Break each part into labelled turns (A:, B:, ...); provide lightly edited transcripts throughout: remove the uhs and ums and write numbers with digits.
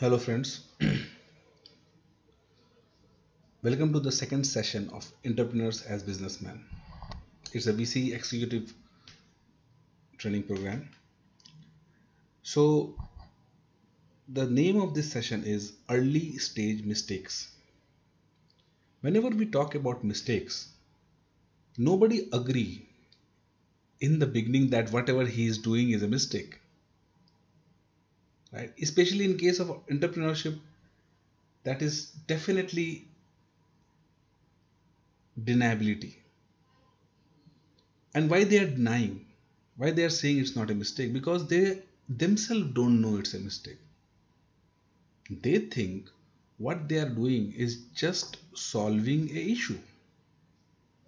A: Hello, friends. Welcome to the second session of Entrepreneurs as Businessmen. It's a BC executive training program. So, the name of this session is Early Stage Mistakes. Whenever we talk about mistakes, nobody agree in the beginning that whatever he is doing is a mistake, right? Especially in case of entrepreneurship, that is definitely deniability. And why they are denying? Why they are saying it's not a mistake? Because they themselves don't know it's a mistake. They think what they are doing is just solving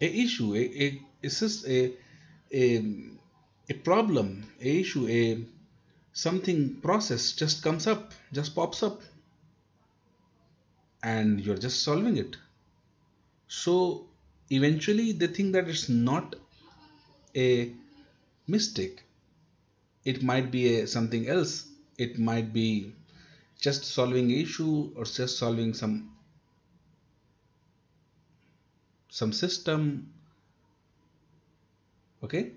A: it's just a, a problem, a issue, a something process just comes up, just pops up, and you're just solving it. So eventually they think that it's not a mistake. It might be something else. It might be just solving an issue or just solving some system. Okay.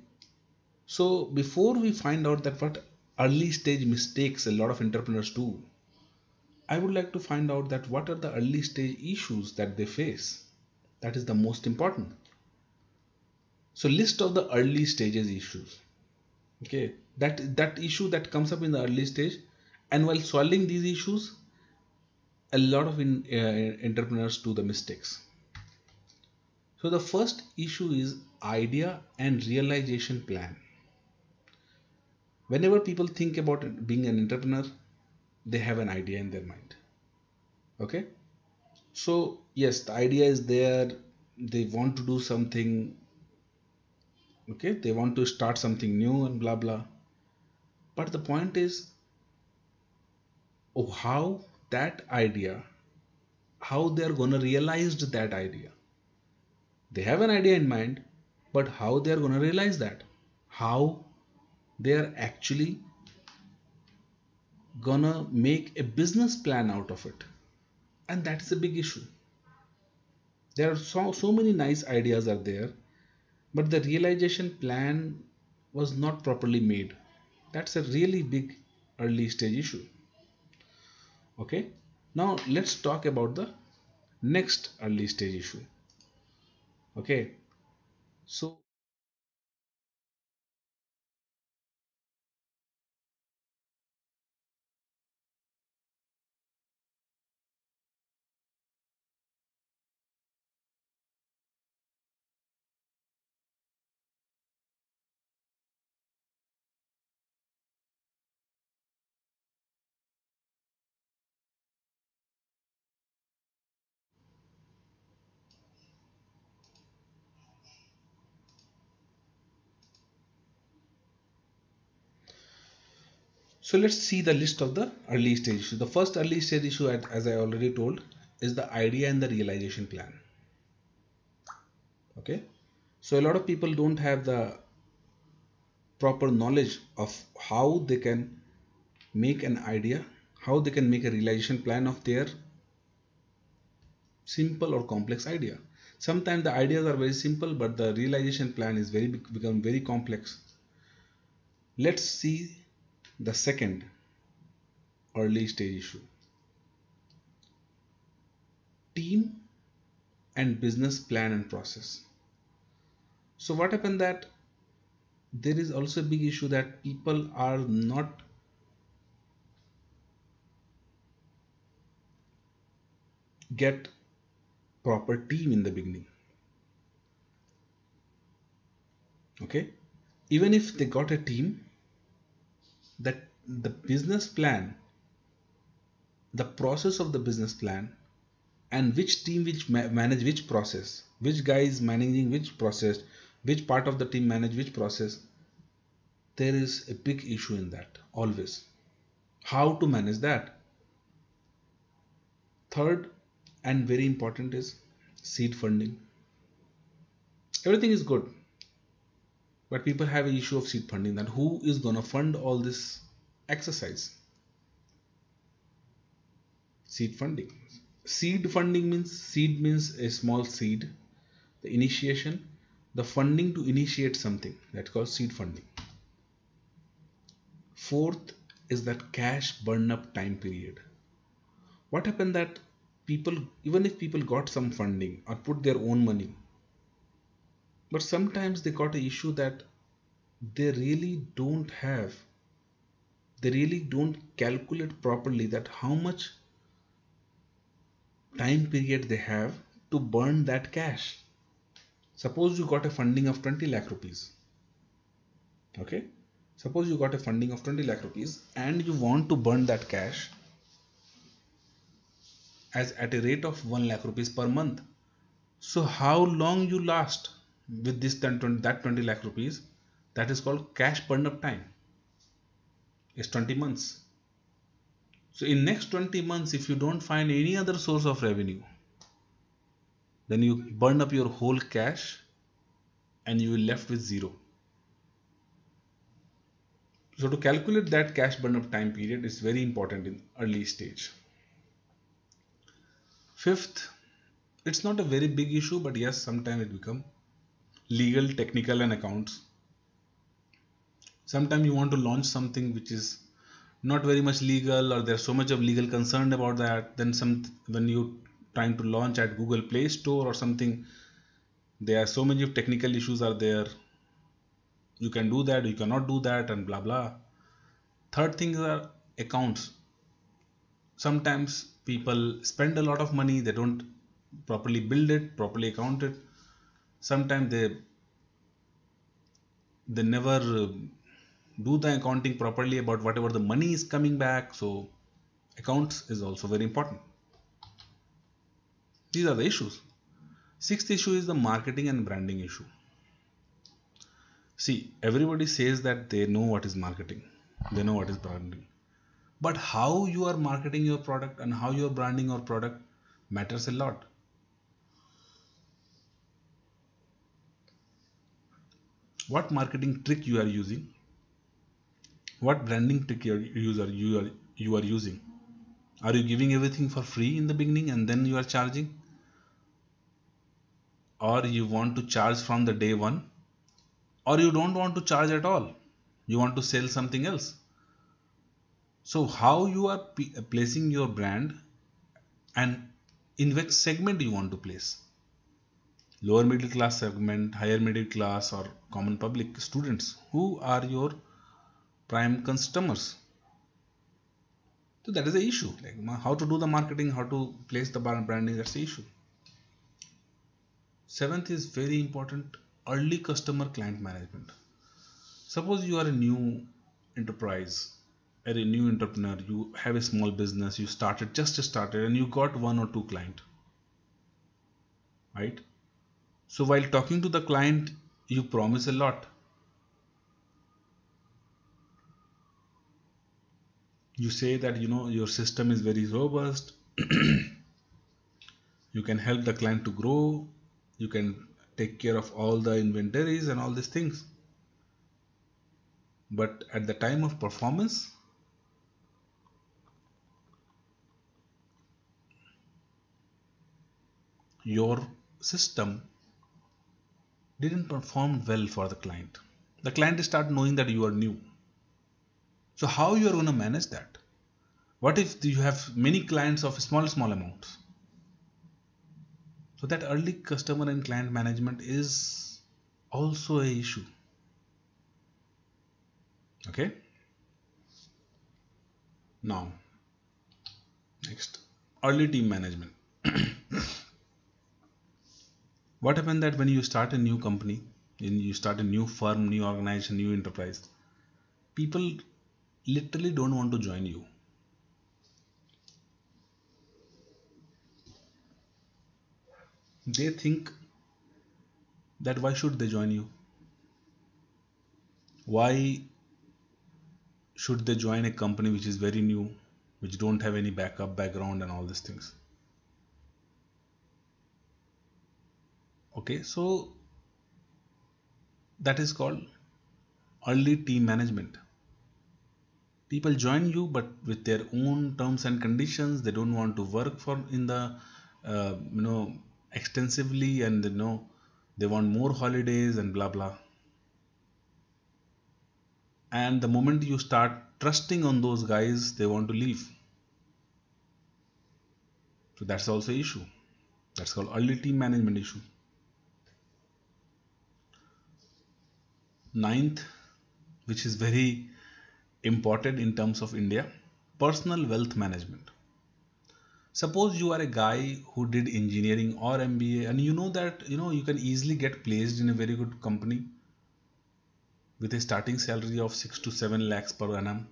A: So before we find out that what early stage mistakes a lot of entrepreneurs do, I would like to find out that what are the early stage issues that they face. That is the most important. So list of the early stages issues. Okay, that issue that comes up in the early stage, and while solving these issues, a lot of entrepreneurs do the mistakes. So the first issue is idea and realization plan. Whenever people think about being an entrepreneur, they have an idea in their mind. Okay, so yes, the idea is there. They want to do something. Okay, they want to start something new and blah blah. But the point is, oh, how that idea, how they are gonna realize that idea. They have an idea in mind, but how they are gonna realize that? How they are actually gonna make a business plan out of it? And that is a big issue. There are so many nice ideas are there, but the realization plan was not properly made. That's a really big early stage issue. Okay, now let's talk about the next early stage issue. Okay, so so let's see the list of the early stage issue. The first early stage issue, as I already told, is the idea and the realization plan. Okay, so a lot of people don't have the proper knowledge of how they can make an idea, how they can make a realization plan of their simple or complex idea. Sometimes the ideas are very simple, but the realization plan is become very complex. Let's see the second early stage issue: team and business plan and process. So what happened that there is also a big issue that people are not get proper team in the beginning. Okay, even if they got a team, that the business plan, the process of the business plan, and which team which manage which process, which guy is managing which process, which part of the team manage which process, there is a big issue in that always. How to manage that? Third and very important is seed funding. Everything is good, but people have an issue of seed funding, that who is gonna fund all this exercise. Seed funding. Seed means a small seed, the initiation, the funding to initiate something, that's called seed funding. Fourth is that cash burn up time period. What happened that people, even if people got some funding or put their own money, but sometimes they got a issue that they really don't have, they really don't calculate properly that how much time period they have to burn that cash. Suppose you got a funding of 20 lakh rupees. Okay. Suppose you got a funding of 20 lakh rupees and you want to burn that cash as at a rate of 1 lakh rupees per month. So how long you last with this that 20 lakh rupees, that is called cash burn up time, is 20 months. So in next 20 months, if you don't find any other source of revenue, then you burn up your whole cash and you will left with zero. So to calculate that cash burn up time period is very important in early stage. Fifth, it's not a very big issue, but yes, sometimes it become legal, technical and accounts. Sometimes you want to launch something which is not very much legal, or there's so much of legal concern about that. Then when you trying to launch at Google Play Store or something, there are so many of technical issues are there. You can do that, you cannot do that, and blah blah. Third thing are accounts. Sometimes people spend a lot of money, they don't properly build it, properly account it. Sometimes they never do the accounting properly about whatever the money is coming back. So accounts is also very important. These are the issues. Sixth issue is the marketing and branding issue. See, everybody says that they know what is marketing, they know what is branding, but how you are marketing your product and how you are branding your product matters a lot. What marketing trick you are using, what branding trick you are using. Are you giving everything for free in the beginning and then you are charging, or you want to charge from the day one, or you don't want to charge at all, you want to sell something else? So how you are placing your brand, and in which segment you want to place, lower middle class segment, higher middle class, or common public, students, who are your prime customers? So that is the issue, like how to do the marketing, how to place the branding, that's the issue. Seventh is very important, early customer client management. Suppose you are a new enterprise, a new entrepreneur, you have a small business, you just started and you got one or two client, right? So while talking to the client, you promise a lot. You say that your system is very robust, you can help the client to grow, you can take care of all the inventories and all these things. But at the time of performance, your system didn't perform well for the client. The client start knowing that you are new. So how you are going to manage that? What if you have many clients of small amounts? So that early customer and client management is also a issue. Okay. Now, next, early team management. What happened that when you start a new company, when you start a new firm, new organization, new enterprise, people literally don't want to join you. They think that why should they join you? Why should they join a company which is very new, which don't have any backup background and all these things? Okay, so that is called early team management. People join you, but with their own terms and conditions. They don't want to work for in the extensively, and they want more holidays and blah blah. And the moment you start trusting on those guys, they want to leave. So that's also issue. That's called early team management issue. Ninth, which is very important in terms of India, personal wealth management. Suppose you are a guy who did engineering or MBA, and you know that you can easily get placed in a very good company with a starting salary of 6 to 7 lakhs per annum,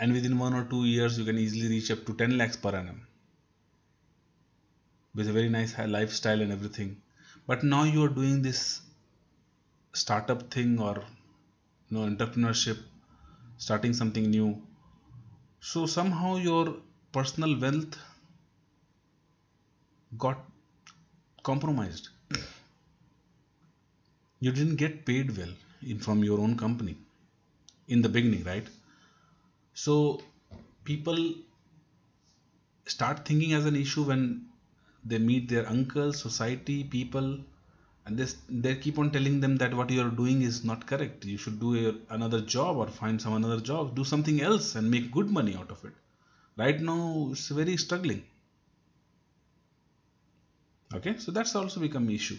A: and within 1 or 2 years you can easily reach up to 10 lakhs per annum with a very nice lifestyle and everything. But now you are doing this startup thing, or entrepreneurship, starting something new. So somehow your personal wealth got compromised. You didn't get paid well from your own company in the beginning, right? So people start thinking as an issue when they meet their uncles, society, people, and they keep on telling them that what you are doing is not correct. You should do another job, or find some another job, do something else and make good money out of it. Right now it's very struggling. Okay, so that's also become issue.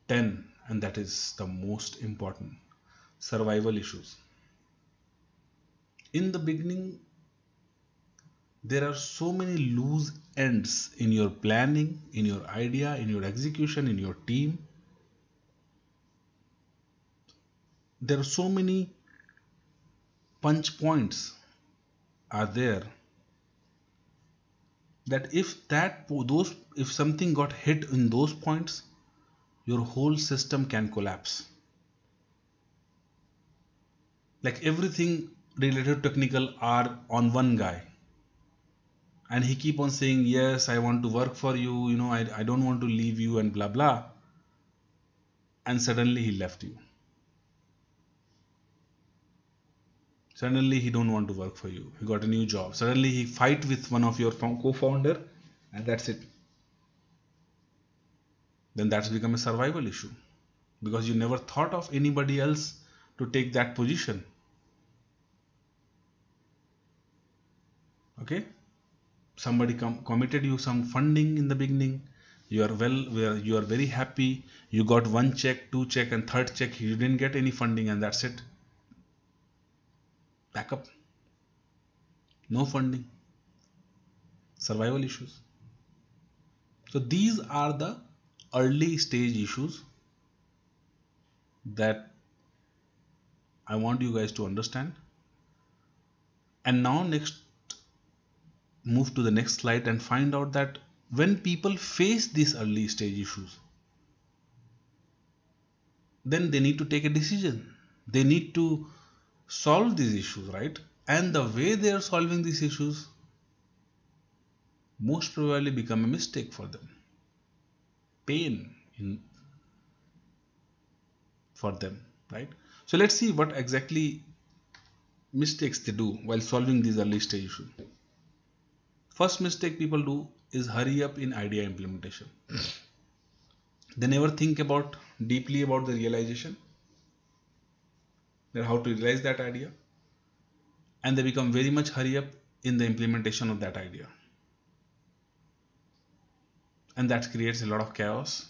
A: 10, and that is the most important, survival issues. In the beginning, there are so many loose ends in your planning, in your idea, in your execution, in your team. There are so many punch points are there that if something got hit in those points, your whole system can collapse. Like everything related technical are on one guy, and he keep on saying, yes, I want to work for you, I don't want to leave you and blah blah, and suddenly he left you. Suddenly he don't want to work for you, he got a new job. Suddenly he fight with one of your co-founder, and that's it. Then that's become a survival issue, because you never thought of anybody else to take that position. Okay, somebody committed you some funding in the beginning, you are very happy, you got one check, two check, and third check you didn't get any funding, and that's it. Back up. No funding. Survival issues. So these are the early stage issues that I want you guys to understand. And now next, move to the next slide and find out that when people face these early stage issues, then they need to take a decision. They need to solve these issues, right? And the way they are solving these issues most probably become a mistake for them. Pain for them, right? So let's see what exactly mistakes they do while solving these early stage issues. First mistake people do is hurry up in idea implementation. They never think deeply about the realization, that how to realize that idea, and they become very much hurry up in the implementation of that idea, and that creates a lot of chaos,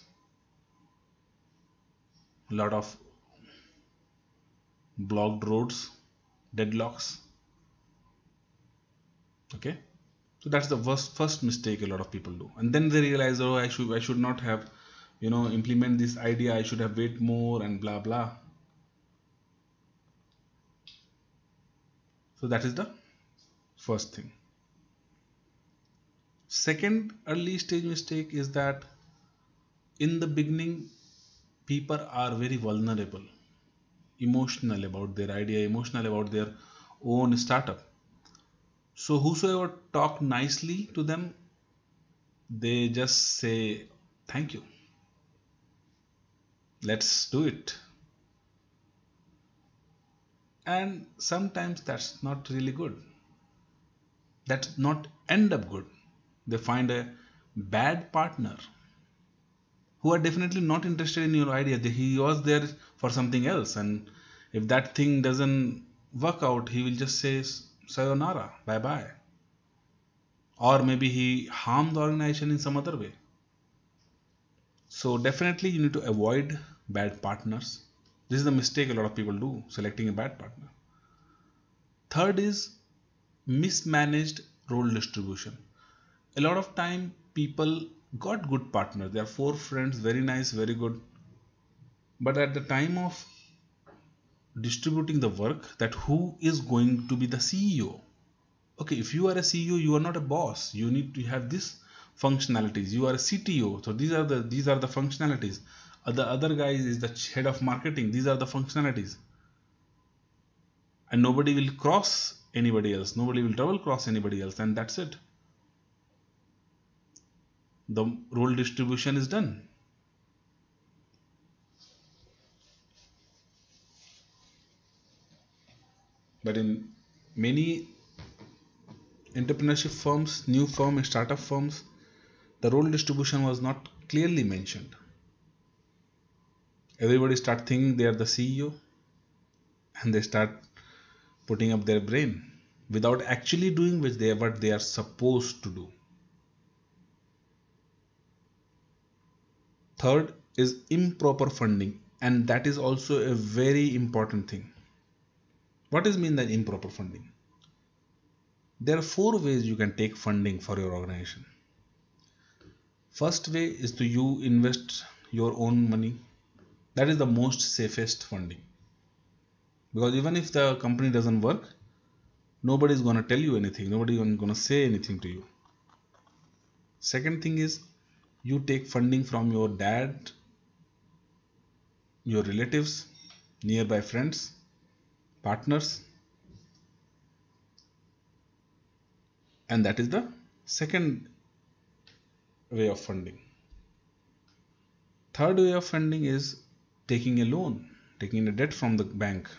A: a lot of blocked roads, deadlocks. Okay, so that's the first mistake a lot of people do, and then they realize, oh, I should not have implement this idea, I should have wait more and blah blah. So that is the first thing. Second early stage mistake is that in the beginning people are very vulnerable, emotional about their idea, emotional about their own startup. So whosoever talk nicely to them, they just say, thank you, let's do it. And sometimes that's not really good. That's not end up good. They find a bad partner who are definitely not interested in your idea. He was there for something else, and if that thing doesn't work out, he will just say sayonara, bye bye. Or maybe he harmed the organization in some other way. So definitely you need to avoid bad partners. This is the mistake a lot of people do, selecting a bad partner. Third is mismanaged role distribution. A lot of time people got good partners. There are four friends, very nice, very good. But at the time of distributing the work, that who is going to be the CEO? Okay, if you are a CEO, you are not a boss. You need to have this functionalities. You are a CTO, so these are the functionalities. The other guy is the head of marketing. These are the functionalities, and nobody will cross anybody else. Nobody will double cross anybody else, and that's it. The role distribution is done. But in many entrepreneurship firms, new firm and startup firms, the role distribution was not clearly mentioned. Everybody start thinking they are the CEO, and they start putting up their brain without actually doing what they are supposed to do. Third is improper funding, and that is also a very important thing. What does mean that improper funding? There are four ways you can take funding for your organization. First way is to you invest your own money. That is the most safest funding, because even if the company doesn't work, nobody is going to tell you anything, nobody is going to say anything to you. Second thing is you take funding from your dad, your relatives, nearby friends, partners, and that is the second way of funding. Third way of funding is taking a loan, taking a debt from the bank.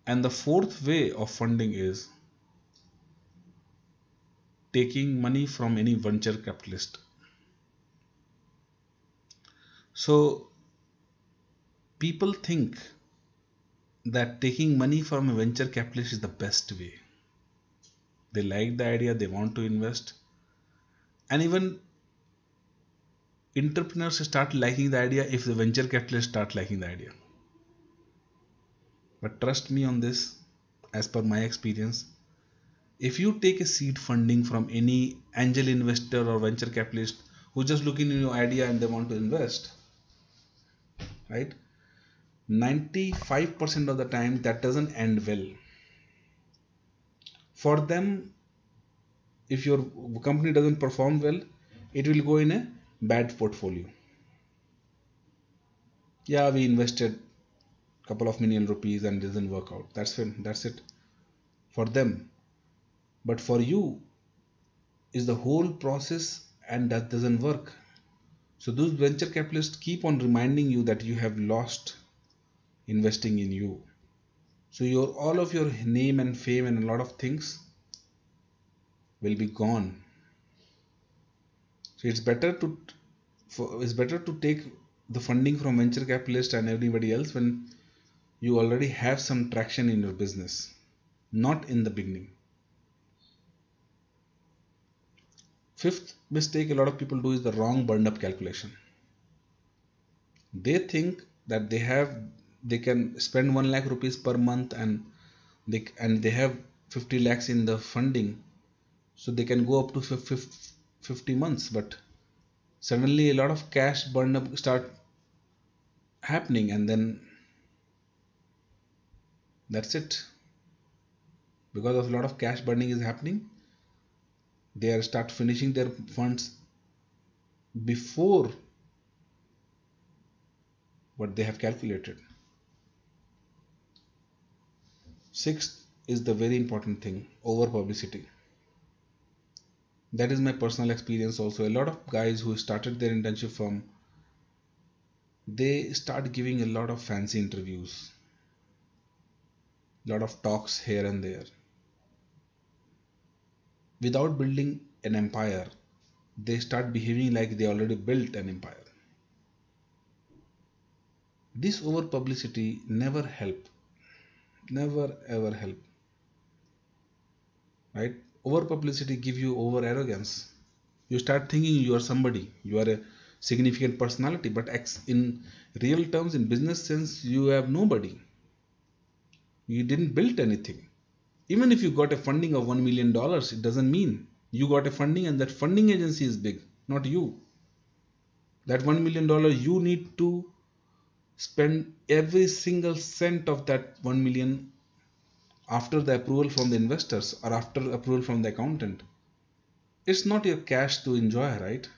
A: And the fourth way of funding is taking money from any venture capitalist. So people think that taking money from a venture capitalist is the best way. They like the idea, they want to invest, and even entrepreneurs start liking the idea if the venture capitalists start liking the idea. But trust me on this, as per my experience, if you take a seed funding from any angel investor or venture capitalist who's just looking at your idea and they want to invest, right, 95% of the time that doesn't end well. For them, if your company doesn't perform well, it will go in a bad portfolio. Yeah, we invested couple of million rupees and it doesn't work out. That's it for them. But for you is the whole process, and that doesn't work. So those venture capitalists keep on reminding you that you have lost investing in you. So all of your name and fame and a lot of things will be gone. So it's better to take the funding from venture capitalists and everybody else when you already have some traction in your business, not in the beginning. Fifth mistake a lot of people do is the wrong burned up calculation. They think that they can spend 1 lakh rupees per month and they have 50 lakhs in the funding, so they can go up to 50 months. But suddenly a lot of cash burned up start happening, and then that's it. Because of a lot of cash burning is happening, they start finishing their funds before what they have calculated. Sixth is the very important thing, over publicity. That is my personal experience also. A lot of guys who started their internship firm, they start giving a lot of fancy interviews. lot of talks here and there. Without building an empire, they start behaving like they already built an empire. This over publicity never help, never ever help, right? Over publicity give you over arrogance. You start thinking you are somebody, you are a significant personality, but in real terms, in business sense, you have nobody. You didn't build anything. Even if you got a funding of $1 million, it doesn't mean you got a funding and that funding agency is big, not you. That $1 million, you need to spend every single cent of that 1 million after the approval from the investors or after approval from the accountant. It's not your cash to enjoy, right?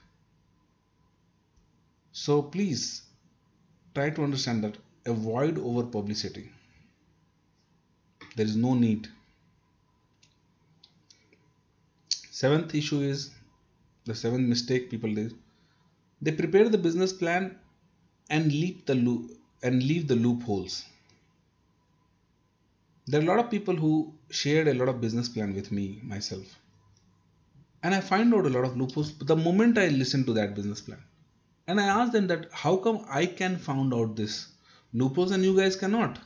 A: So please try to understand that. Avoid over publicity. There is no need. Seventh issue is the seventh mistake people do. They prepare the business plan and leave the loopholes. There are a lot of people who shared a lot of business plan with me myself, and I find out a lot of loopholes the moment I listen to that business plan. And I asked them that how come I can find out this loopholes and you guys cannot?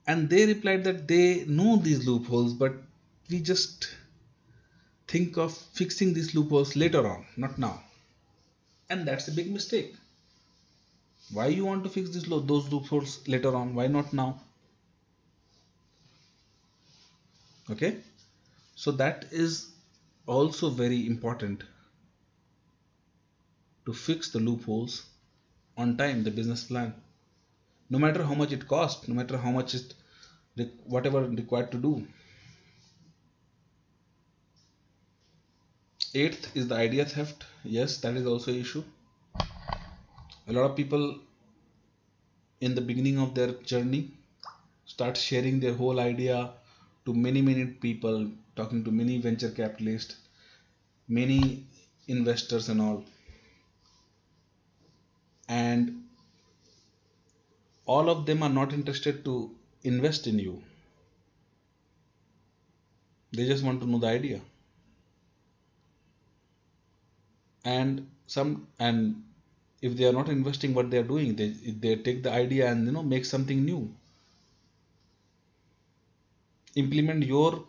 A: And they replied that they know these loopholes, but we just think of fixing these loopholes later on, not now. And that's a big mistake. Why you want to fix those loopholes later on? Why not now? Okay, so that is also very important, to fix the loopholes on time, the business plan, no matter how much it costs, no matter how much it whatever required to do. Eighth is the idea theft. Yes, that is also an issue. A lot of people in the beginning of their journey start sharing their whole idea to many people, talking to many venture capitalists, many investors and all, and all of them are not interested to invest in you. They just want to know the idea. And if they are not investing, what they are doing, they take the idea and make something new, implement your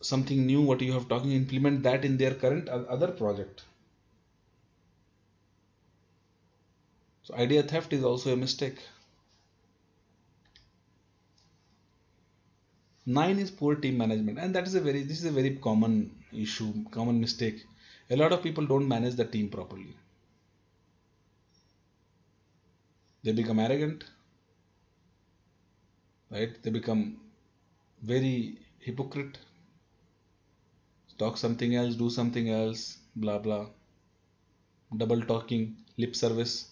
A: something new, what you have talking, implement that in their current other project. So idea theft is also a mistake. 9 is poor team management, and this is a very common issue, common mistake. A lot of people don't manage the team properly. They become arrogant, right? They become very hypocrite, talk something else, do something else, blah blah, double talking, lip service,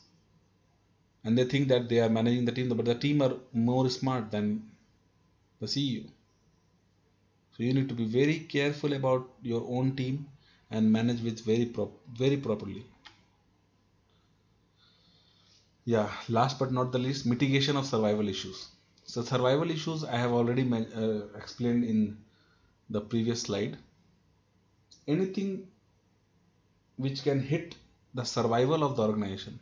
A: and they think that they are managing the team, but the team are more smart than the CEO. So you need to be very careful about your own team and manage with very properly. Yeah, last but not the least, mitigation of survival issues. So survival issues I have already explained in the previous slide. Anything which can hit the survival of the organization,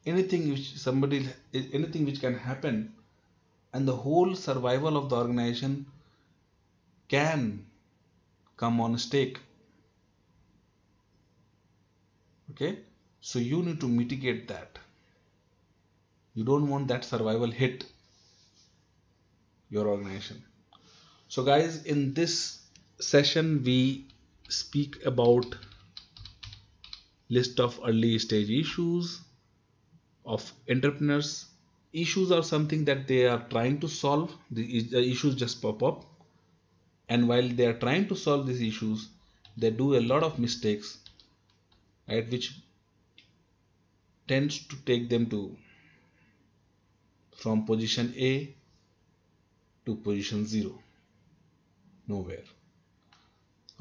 A: anything which can happen and the whole survival of the organization can come on stake. Okay, so you need to mitigate that. You don't want that survival hit your organization. So guys, in this session we speak about list of early stage issues of entrepreneurs. Issues are something that they are trying to solve. The issues just pop up, and while they are trying to solve these issues, they do a lot of mistakes, right, which tends to take them from position A to position 0, nowhere.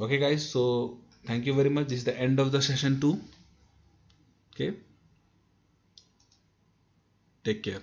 A: Okay guys, so thank you very much. This is the end of the session 2. Okay, take care.